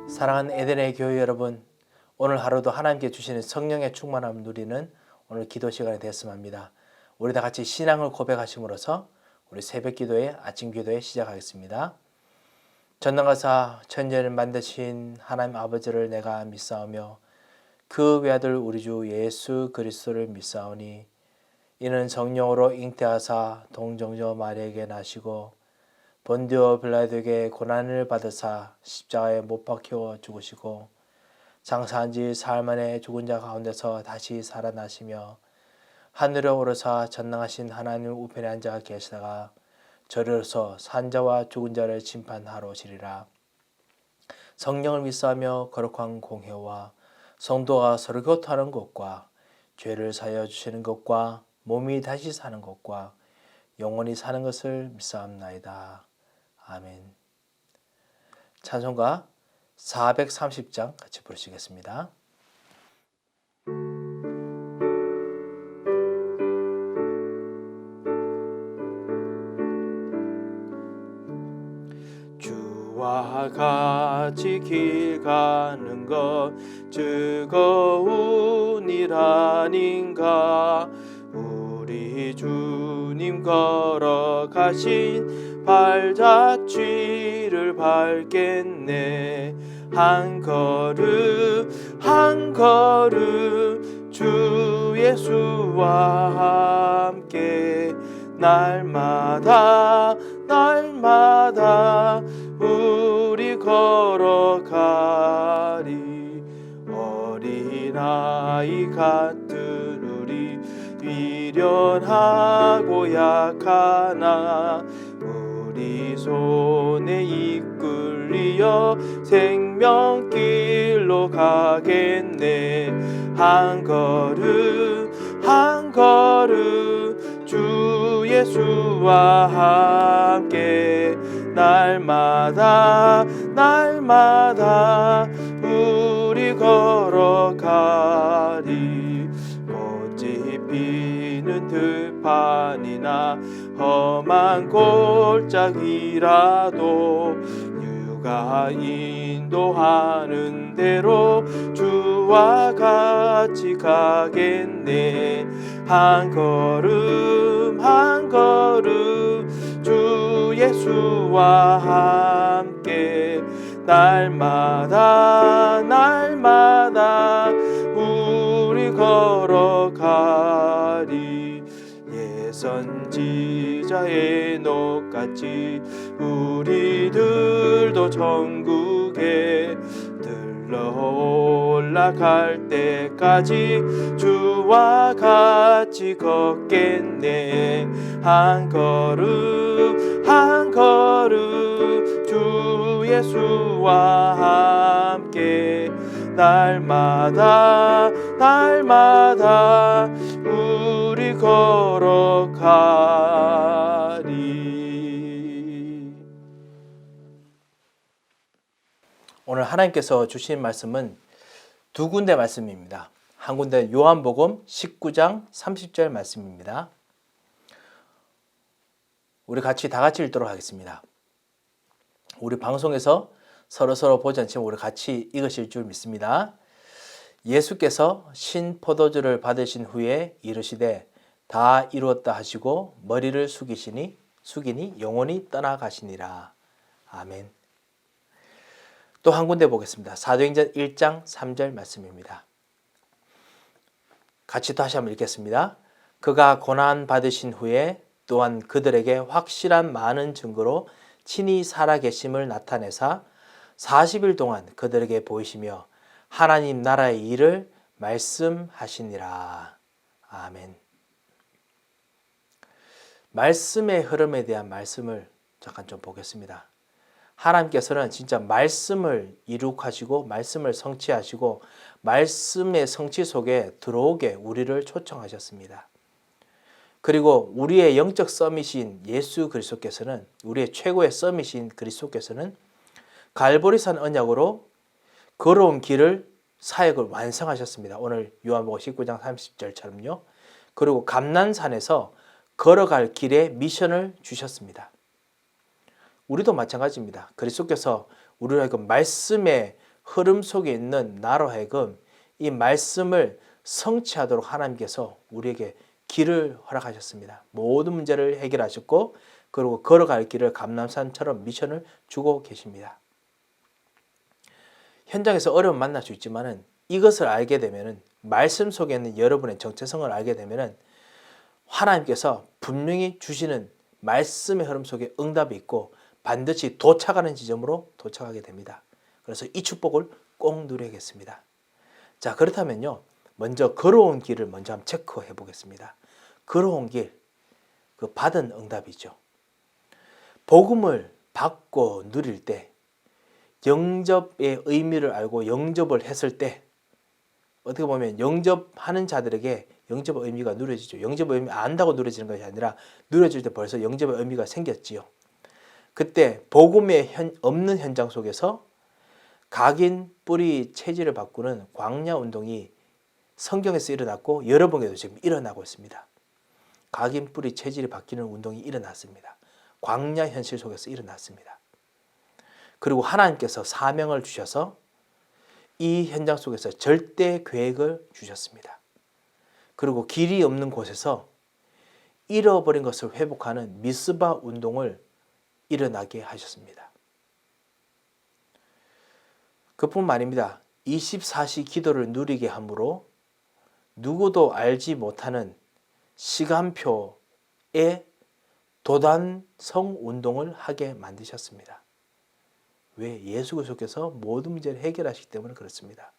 사랑하는 에덴의 교회 여러분, 오늘 하루도 하나님께 주시는 성령의 충만함을 누리는 오늘 기도 시간이 되었으면 합니다. 우리 다 같이 신앙을 고백하심으로써 우리 새벽 기도의 아침 기도에 시작하겠습니다. 전능하사 천지를 만드신 하나님 아버지를 내가 믿사오며 그 외아들 우리 주 예수 그리스도를 믿사오니 이는 성령으로 잉태하사 동정녀 마리아에게 나시고 본디오 빌라도에게 고난을 받으사 십자가에 못 박혀 죽으시고 장사한 지 사흘 만에 죽은 자 가운데서 다시 살아나시며 하늘에 오르사 전능하신 하나님 우편에 앉아 계시다가 저리로서 산자와 죽은 자를 심판하러 오시리라. 성령을 믿사하며 거룩한 공회와 성도가 서로 교통하는 것과 죄를 사하여 주시는 것과 몸이 다시 사는 것과 영원히 사는 것을 믿사옵나이다. 아멘. 찬송가 430장 같이 부르시겠습니다. 주와 같이 길 가는 것 즐거운 일 아닌가. 우리 주님 걸어가신 발자취를 밟겠네. 한 걸음 한 걸음 주 예수와 함께 날마다 날마다 우리 걸어가리. 어린아이 같은 우리 미련하고 약하나 우리 손에 이끌리어 생명길로 가겠네. 한 걸음 한 걸음 주 예수와 함께 날마다 날마다 우리 걸어가리. 꽃이 피는 들판이나 험한 골짜기라도 주가 인도하는 대로 주와 같이 가겠네. 한 걸음 한 걸음 주 예수와 함께 날마다 날마다 우리 걸어가리. 예선지자의 녹같이 우리들도 천국에 들러 올라갈 때까지 주와 같이 걷겠네. 한 걸음 한 걸음 주 예수와 함께 날마다 날마다 우리 걸어가리. 오늘 하나님께서 주신 말씀은 두 군데 말씀입니다. 한 군데 요한복음 19장 30절 말씀입니다. 우리 같이 다 같이 읽도록 하겠습니다. 우리 방송에서 서로 보지 않지만 우리 같이 읽으실 줄 믿습니다. 예수께서 신 포도주를 받으신 후에 이르시되 다 이루었다 하시고 머리를 숙이니 영원히 떠나가시니라. 아멘. 또 한 군데 보겠습니다. 사도행전 1장 3절 말씀입니다. 같이 다시 한번 읽겠습니다. 그가 고난 받으신 후에 또한 그들에게 확실한 많은 증거로 친히 살아계심을 나타내사 40일 동안 그들에게 보이시며 하나님 나라의 일을 말씀하시니라. 아멘. 말씀의 흐름에 대한 말씀을 잠깐 좀 보겠습니다. 하나님께서는 진짜 말씀을 이룩하시고 말씀을 성취하시고 말씀의 성취 속에 들어오게 우리를 초청하셨습니다. 그리고 우리의 영적 서밋인 예수 그리스도께서는 우리의 최고의 서밋인 그리스도께서는 갈보리산 언약으로 걸어온 길을 사역을 완성하셨습니다. 오늘 요한복음 19장 30절처럼요. 그리고 감난산에서 걸어갈 길에 미션을 주셨습니다. 우리도 마찬가지입니다. 그리스도께서 우리를 말씀의 흐름 속에 있는 나로 하여금 이 말씀을 성취하도록 하나님께서 우리에게 길을 허락하셨습니다. 모든 문제를 해결하셨고 그리고 걸어갈 길을 감람산처럼 미션을 주고 계십니다. 현장에서 어려움 만날 수 있지만은 이것을 알게 되면은 말씀 속에 있는 여러분의 정체성을 알게 되면은 하나님께서 분명히 주시는 말씀의 흐름 속에 응답이 있고 반드시 도착하는 지점으로 도착하게 됩니다. 그래서 이 축복을 꼭 누려야겠습니다. 자, 그렇다면요. 먼저 걸어온 길을 먼저 한번 체크해 보겠습니다. 걸어온 길, 그 받은 응답이죠. 복음을 받고 누릴 때 영접의 의미를 알고 영접을 했을 때 어떻게 보면 영접하는 자들에게 영접의 의미가 누려지죠. 영접의 의미 안다고 누려지는 것이 아니라 누려질 때 벌써 영접의 의미가 생겼지요. 그때 복음의 없는 현장 속에서 각인 뿌리 체질을 바꾸는 광야 운동이 성경에서 일어났고 여러분에게도 지금 일어나고 있습니다. 각인 뿌리 체질이 바뀌는 운동이 일어났습니다. 광야 현실 속에서 일어났습니다. 그리고 하나님께서 사명을 주셔서 이 현장 속에서 절대 계획을 주셨습니다. 그리고 길이 없는 곳에서 잃어버린 것을 회복하는 미스바 운동을 일어나게 하셨습니다. 그뿐만 아닙니다. 24시 기도를 누리게 함으로 누구도 알지 못하는 시간표의 도단성 운동을 하게 만드셨습니다. 왜? 예수 그리스도께서 모든 문제를 해결하시기 때문에 그렇습니다.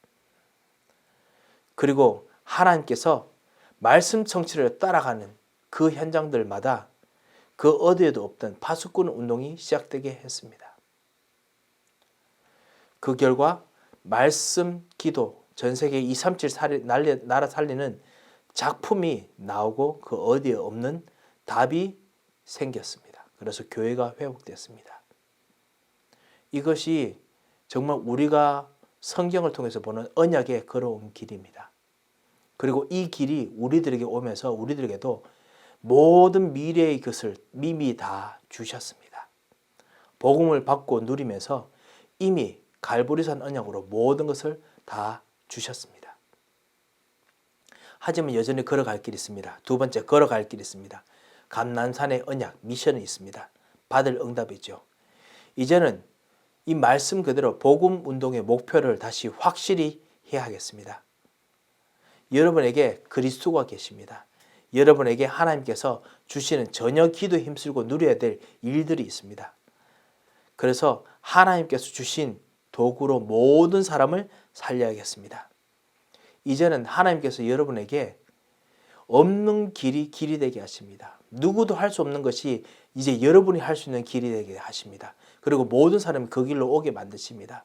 그리고 하나님께서 말씀 성취를 따라가는 그 현장들마다 그 어디에도 없던 파수꾼 운동이 시작되게 했습니다. 그 결과 말씀 기도 전 세계 237 나라 살리는 작품이 나오고 그 어디에 없는 답이 생겼습니다. 그래서 교회가 회복되었습니다. 이것이 정말 우리가 성경을 통해서 보는 언약에 걸어온 길입니다. 그리고 이 길이 우리들에게 오면서 우리들에게도 모든 미래의 것을 이미 다 주셨습니다. 복음을 받고 누리면서 이미 갈보리산 언약으로 모든 것을 다 주셨습니다. 하지만 여전히 걸어갈 길이 있습니다. 두 번째, 걸어갈 길이 있습니다. 감난산의 언약, 미션이 있습니다. 받을 응답이죠. 이제는 이 말씀 그대로 복음 운동의 목표를 다시 확실히 해야 하겠습니다. 여러분에게 그리스도가 계십니다. 여러분에게 하나님께서 주시는 전혀 기도에 힘쓰고 누려야 될 일들이 있습니다. 그래서 하나님께서 주신 도구로 모든 사람을 살려야겠습니다. 이제는 하나님께서 여러분에게 없는 길이 되게 하십니다. 누구도 할 수 없는 것이 이제 여러분이 할 수 있는 길이 되게 하십니다. 그리고 모든 사람이 그 길로 오게 만드십니다.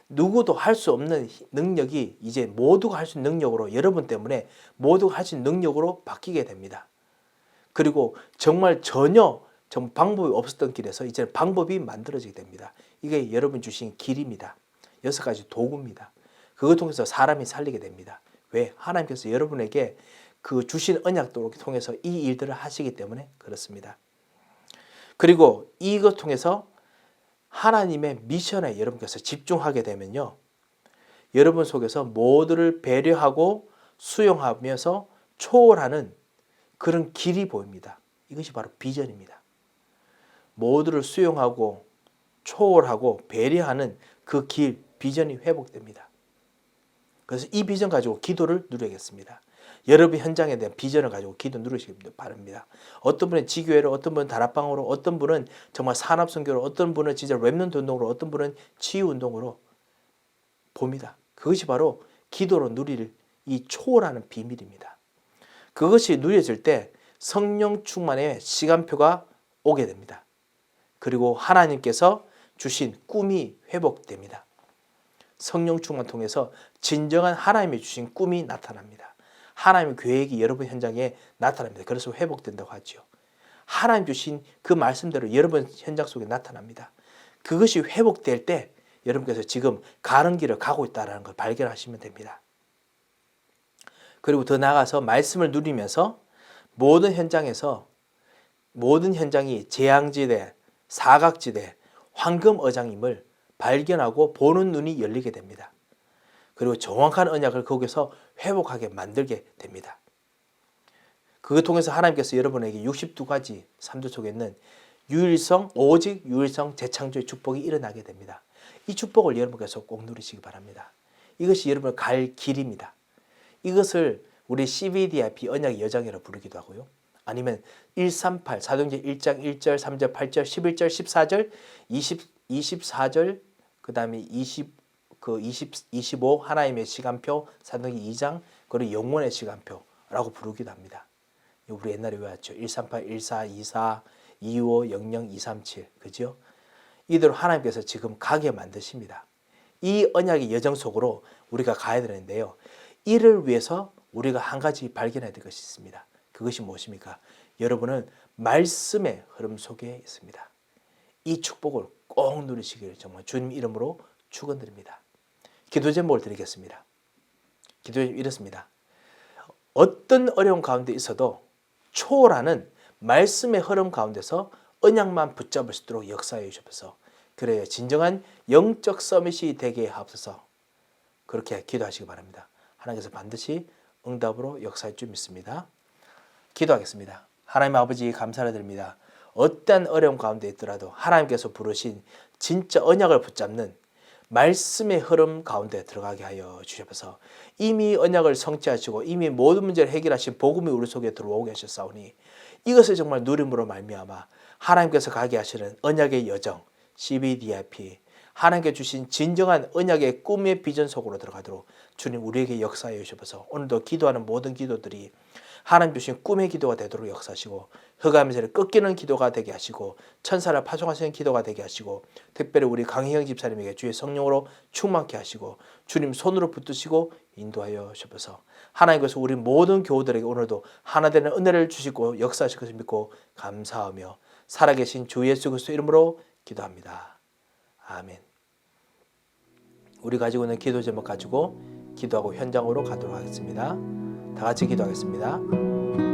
누구도 할 수 없는 능력이 이제 모두가 할 수 있는 능력으로 여러분 때문에 모두가 할 수 있는 능력으로 바뀌게 됩니다. 그리고 정말 전혀 방법이 없었던 길에서 이제 방법이 만들어지게 됩니다. 이게 여러분 주신 길입니다. 6가지 도구입니다. 그걸 통해서 사람이 살리게 됩니다. 왜? 하나님께서 여러분에게 그 주신 언약도를 통해서 이 일들을 하시기 때문에 그렇습니다. 그리고 이것 통해서 하나님의 미션에 여러분께서 집중하게 되면요. 여러분 속에서 모두를 배려하고 수용하면서 초월하는 그런 길이 보입니다. 이것이 바로 비전입니다. 모두를 수용하고 초월하고 배려하는 그 길, 비전이 회복됩니다. 그래서 이 비전 가지고 기도를 누려야겠습니다. 여러분 현장에 대한 비전을 가지고 기도 누르시기 바랍니다. 어떤 분은 지교회로, 어떤 분은 다락방으로, 어떤 분은 정말 산업선교로, 어떤 분은 진짜 렘넌트 운동으로, 어떤 분은 치유운동으로 봅니다. 그것이 바로 기도로 누릴 이 초월하는 비밀입니다. 그것이 누려질 때 성령 충만의 시간표가 오게 됩니다. 그리고 하나님께서 주신 꿈이 회복됩니다. 성령 충만 통해서 진정한 하나님이 주신 꿈이 나타납니다. 하나님의 계획이 여러분 현장에 나타납니다. 그래서 회복된다고 하죠. 하나님 주신 그 말씀대로 여러분 현장 속에 나타납니다. 그것이 회복될 때 여러분께서 지금 가는 길을 가고 있다는 걸 발견하시면 됩니다. 그리고 더 나아가서 말씀을 누리면서 모든 현장에서 모든 현장이 재앙지대, 사각지대, 황금어장임을 발견하고 보는 눈이 열리게 됩니다. 그리고 정확한 언약을 거기서 회복하게 만들게 됩니다. 그걸 통해서 하나님께서 여러분에게 62가지 삶들 속에 있는 유일성, 오직 유일성 재창조의 축복이 일어나게 됩니다. 이 축복을 여러분께서 꼭 누리시기 바랍니다. 이것이 여러분을 갈 길입니다. 이것을 우리 CBDIP 언약의 여정이라고 부르기도 하고요. 아니면 138 사도행전 1장 1절, 3절, 8절, 11절, 14절, 24절, 그 다음에 25 하나님의 시간표, 사도행전 2장, 그리고 영원의 시간표라고 부르기도 합니다. 우리 옛날에 외웠죠. 138, 14, 24, 25, 00, 237. 그죠? 이대로 하나님께서 지금 가게 만드십니다. 이 언약의 여정 속으로 우리가 가야 되는데요. 이를 위해서 우리가 한 가지 발견해야 될 것이 있습니다. 그것이 무엇입니까? 여러분은 말씀의 흐름 속에 있습니다. 이 축복을 꼭 누리시길 정말 주님 이름으로 축원드립니다. 기도 제목을 드리겠습니다. 기도 제목이 이렇습니다. 어떤 어려운 가운데 있어도 초월하는 말씀의 흐름 가운데서 언약만 붙잡을 수 있도록 역사해 주셔서 그래야 진정한 영적 서밋이 되게 하옵소서. 그렇게 기도하시기 바랍니다. 하나님께서 반드시 응답으로 역사할 줄 믿습니다. 기도하겠습니다. 하나님 아버지 감사를 드립니다. 어떠한 어려움 가운데 있더라도 하나님께서 부르신 진짜 언약을 붙잡는 말씀의 흐름 가운데 들어가게 하여 주셔서 이미 언약을 성취하시고 이미 모든 문제를 해결하신 복음이 우리 속에 들어오게 하셨사오니 이것을 정말 누림으로 말미암아 하나님께서 가게 하시는 언약의 여정 CBDIP 하나님께 주신 진정한 언약의 꿈의 비전 속으로 들어가도록 주님 우리에게 역사해 주셔서 오늘도 기도하는 모든 기도들이 하나님 주신 꿈의 기도가 되도록 역사하시고 흑암에서를 꺾이는 기도가 되게 하시고 천사를 파송하시는 기도가 되게 하시고 특별히 우리 강희영 집사님에게 주의 성령으로 충만케 하시고 주님 손으로 붙드시고 인도하여 주셔서 하나님께서 우리 모든 교우들에게 오늘도 하나 되는 은혜를 주시고 역사하실 것을 믿고 감사하며 살아계신 주 예수 그리스도 이름으로 기도합니다. 아멘. 우리 가지고 있는 기도 제목 가지고 기도하고 현장으로 가도록 하겠습니다. 다 같이 기도하겠습니다.